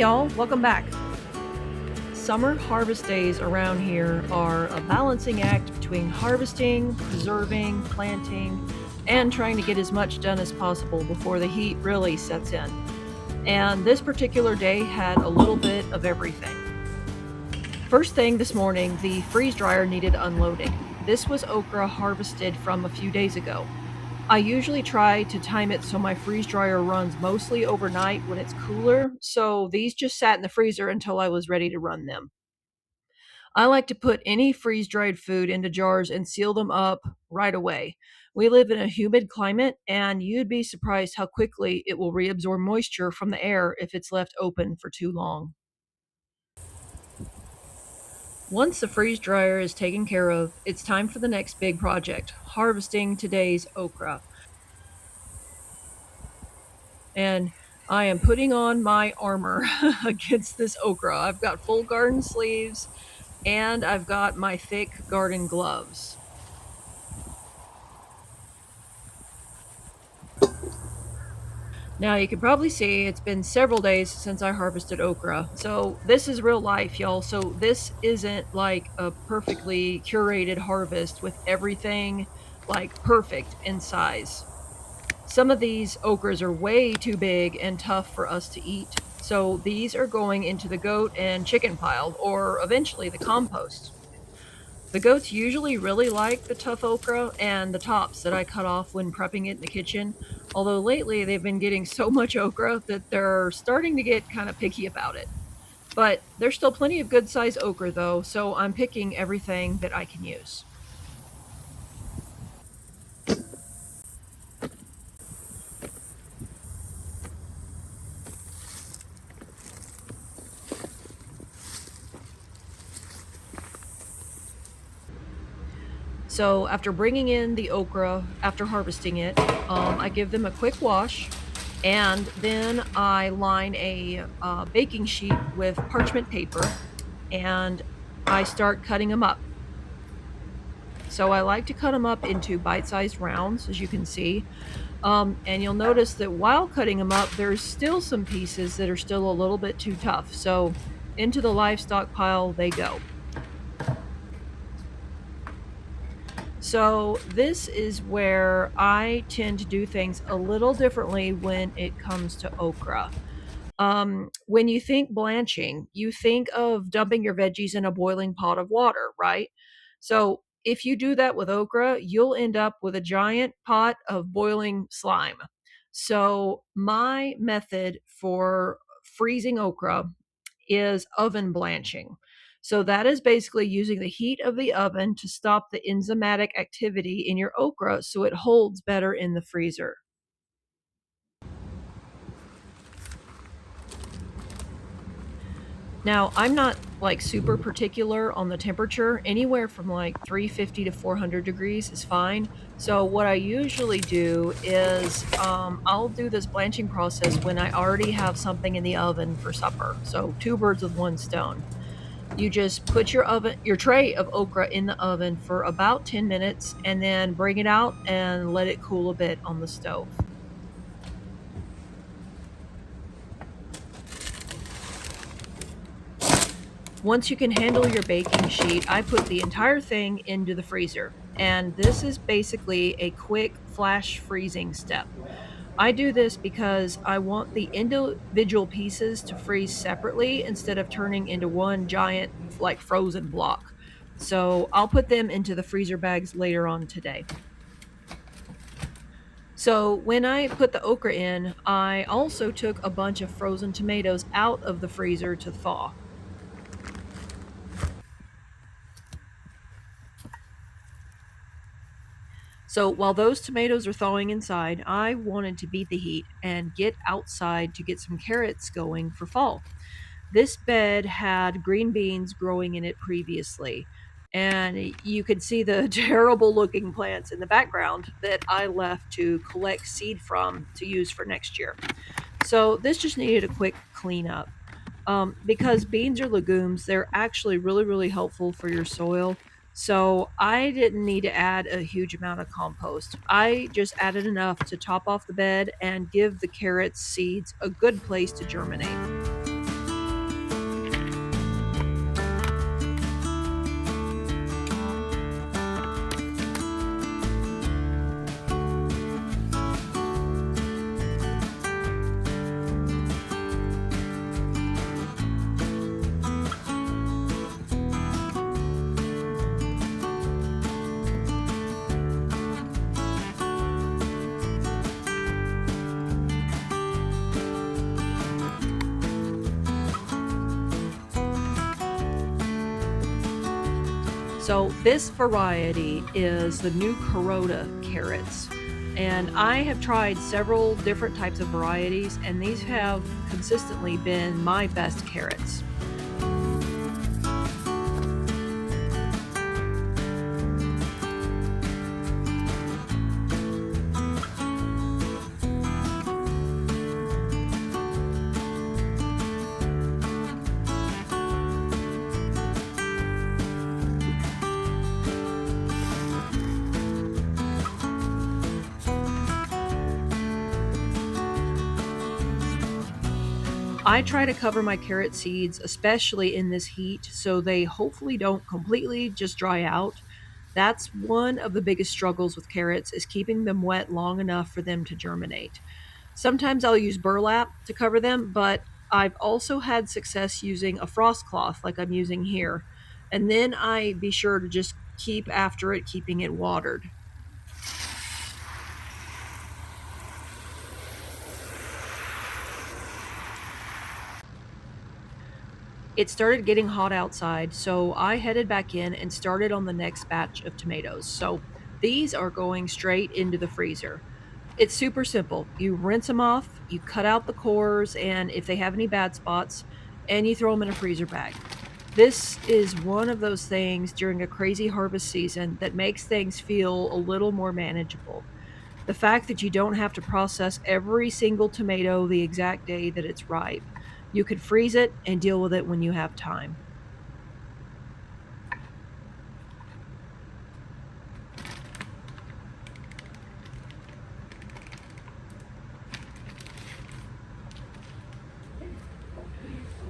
y'all, welcome back. Summer harvest days around here are a balancing act between harvesting, preserving, planting, and trying to get as much done as possible before the heat really sets in. And this particular day had a little bit of everything. First thing this morning, the freeze dryer needed unloading. This was okra harvested from a few days ago. I usually try to time it so my freeze dryer runs mostly overnight when it's cooler, so these just sat in the freezer until I was ready to run them. I like to put any freeze dried food into jars and seal them up right away. We live in a humid climate, and you'd be surprised how quickly it will reabsorb moisture from the air if it's left open for too long. Once the freeze dryer is taken care of, it's time for the next big project, harvesting today's okra. And I am putting on my armor against this okra. I've got full garden sleeves and I've got my thick garden gloves. Now you can probably see it's been several days since I harvested okra. So this is real life, y'all. So this isn't like a perfectly curated harvest with everything like perfect in size. Some of these okras are way too big and tough for us to eat. So these are going into the goat and chicken pile or eventually the compost. The goats usually really like the tough okra and the tops that I cut off when prepping it in the kitchen. Although lately they've been getting so much okra that they're starting to get kind of picky about it. But there's still plenty of good size okra though, so I'm picking everything that I can use. So after bringing in the okra, after harvesting it, I give them a quick wash, and then I line a baking sheet with parchment paper, and I start cutting them up. So I like to cut them up into bite-sized rounds, as you can see. And you'll notice that while cutting them up, there's still some pieces that are still a little bit too tough. So into the livestock pile they go. So this is where I tend to do things a little differently when it comes to okra. When you think blanching, you think of dumping your veggies in a boiling pot of water, right? So if you do that with okra, you'll end up with a giant pot of boiling slime. So my method for freezing okra is oven blanching. So that is basically using the heat of the oven to stop the enzymatic activity in your okra so it holds better in the freezer. Now, I'm not like super particular on the temperature. Anywhere from like 350 to 400 degrees is fine. So, what I usually do is I'll do this blanching process when I already have something in the oven for supper. So, two birds with one stone. You just put your tray of okra in the oven for about 10 minutes and then bring it out and let it cool a bit on the stove. Once you can handle your baking sheet, I put the entire thing into the freezer. And this is basically a quick flash freezing step. I do this because I want the individual pieces to freeze separately instead of turning into one giant, like frozen block. So I'll put them into the freezer bags later on today. So when I put the okra in, I also took a bunch of frozen tomatoes out of the freezer to thaw. So while those tomatoes are thawing inside, I wanted to beat the heat and get outside to get some carrots going for fall. This bed had green beans growing in it previously, and you could see the terrible looking plants in the background that I left to collect seed from to use for next year. So this just needed a quick cleanup. Because beans are legumes, they're actually really, really helpful for your soil. So I didn't need to add a huge amount of compost. I just added enough to top off the bed and give the carrots seeds a good place to germinate. So this variety is the new Corota carrots. And I have tried several different types of varieties, and these have consistently been my best carrots. I try to cover my carrot seeds, especially in this heat, so they hopefully don't completely just dry out. That's one of the biggest struggles with carrots is keeping them wet long enough for them to germinate. Sometimes I'll use burlap to cover them, but I've also had success using a frost cloth like I'm using here. And then I be sure to just keep after it, keeping it watered. It started getting hot outside, so I headed back in and started on the next batch of tomatoes. So these are going straight into the freezer. It's super simple. You rinse them off, you cut out the cores, and if they have any bad spots, and you throw them in a freezer bag. This is one of those things during a crazy harvest season that makes things feel a little more manageable. The fact that you don't have to process every single tomato the exact day that it's ripe. You could freeze it and deal with it when you have time.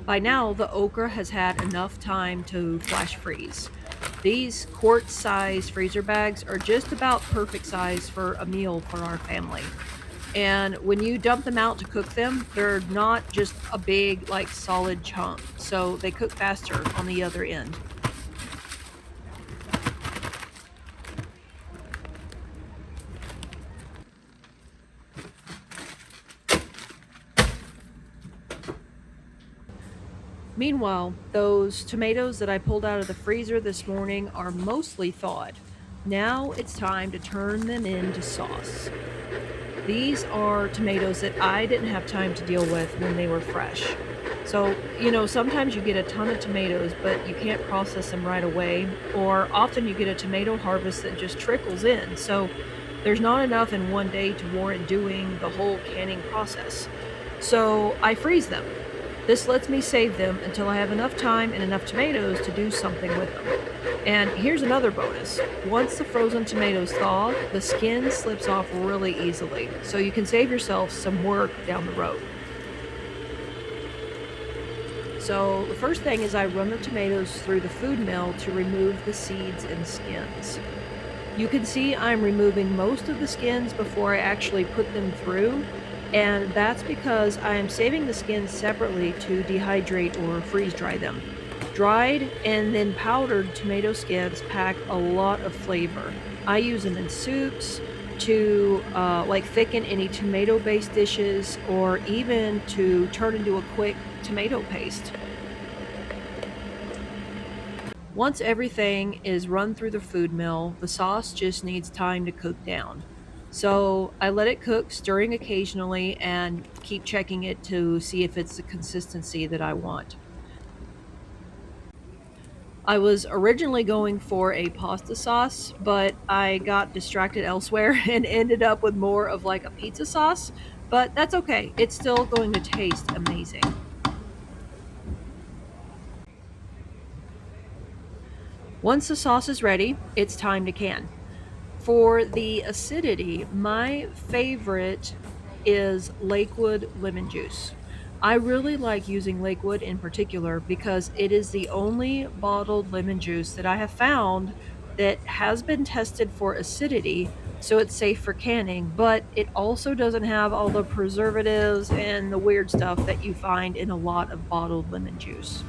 By now, the okra has had enough time to flash freeze. These quart size freezer bags are just about perfect size for a meal for our family. And when you dump them out to cook them, they're not just a big, like solid chunk. So they cook faster on the other end. Meanwhile, those tomatoes that I pulled out of the freezer this morning are mostly thawed. Now it's time to turn them into sauce. These are tomatoes that I didn't have time to deal with when they were fresh. So, sometimes you get a ton of tomatoes, but you can't process them right away, or often you get a tomato harvest that just trickles in. So, there's not enough in one day to warrant doing the whole canning process. So, I freeze them. This lets me save them until I have enough time and enough tomatoes to do something with them. And here's another bonus. Once the frozen tomatoes thaw, the skin slips off really easily, so you can save yourself some work down the road. So the first thing is I run the tomatoes through the food mill to remove the seeds and skins. You can see I'm removing most of the skins before I actually put them through, and that's because I am saving the skins separately to dehydrate or freeze dry them. Dried and then powdered tomato skins pack a lot of flavor. I use them in soups to like thicken any tomato-based dishes or even to turn into a quick tomato paste. Once everything is run through the food mill, the sauce just needs time to cook down. So I let it cook, stirring occasionally and keep checking it to see if it's the consistency that I want. I was originally going for a pasta sauce, but I got distracted elsewhere and ended up with more of like a pizza sauce. But that's okay. It's still going to taste amazing. Once the sauce is ready, it's time to can. For the acidity, my favorite is Lakewood lemon juice. I really like using Lakewood in particular because it is the only bottled lemon juice that I have found that has been tested for acidity, so it's safe for canning, but it also doesn't have all the preservatives and the weird stuff that you find in a lot of bottled lemon juice.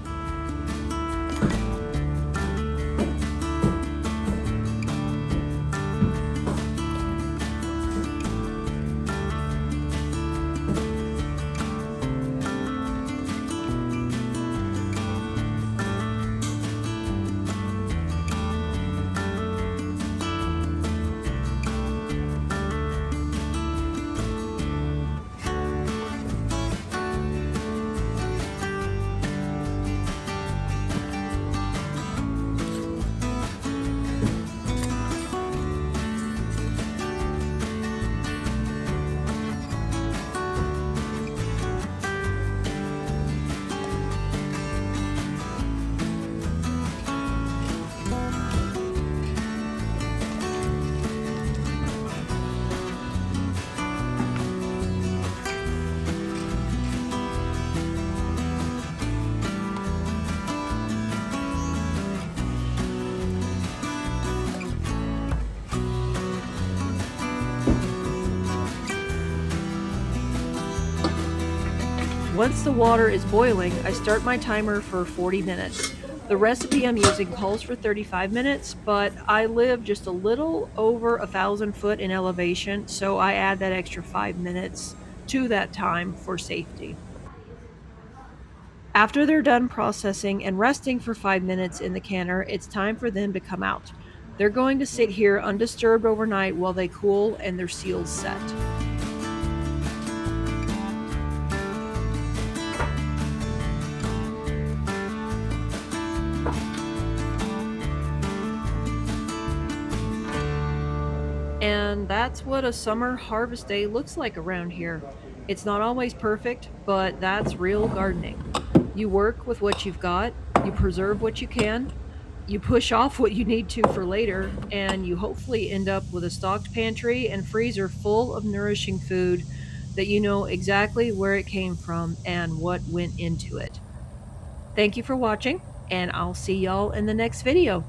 Once the water is boiling, I start my timer for 40 minutes. The recipe I'm using calls for 35 minutes, but I live just a little over 1,000 foot in elevation, so I add that extra 5 minutes to that time for safety. After they're done processing and resting for 5 minutes in the canner, it's time for them to come out. They're going to sit here undisturbed overnight while they cool and their seals set. And that's what a summer harvest day looks like around here. It's not always perfect, but that's real gardening. You work with what you've got, you preserve what you can, you push off what you need to for later, and you hopefully end up with a stocked pantry and freezer full of nourishing food that you know exactly where it came from and what went into it. Thank you for watching, and I'll see y'all in the next video.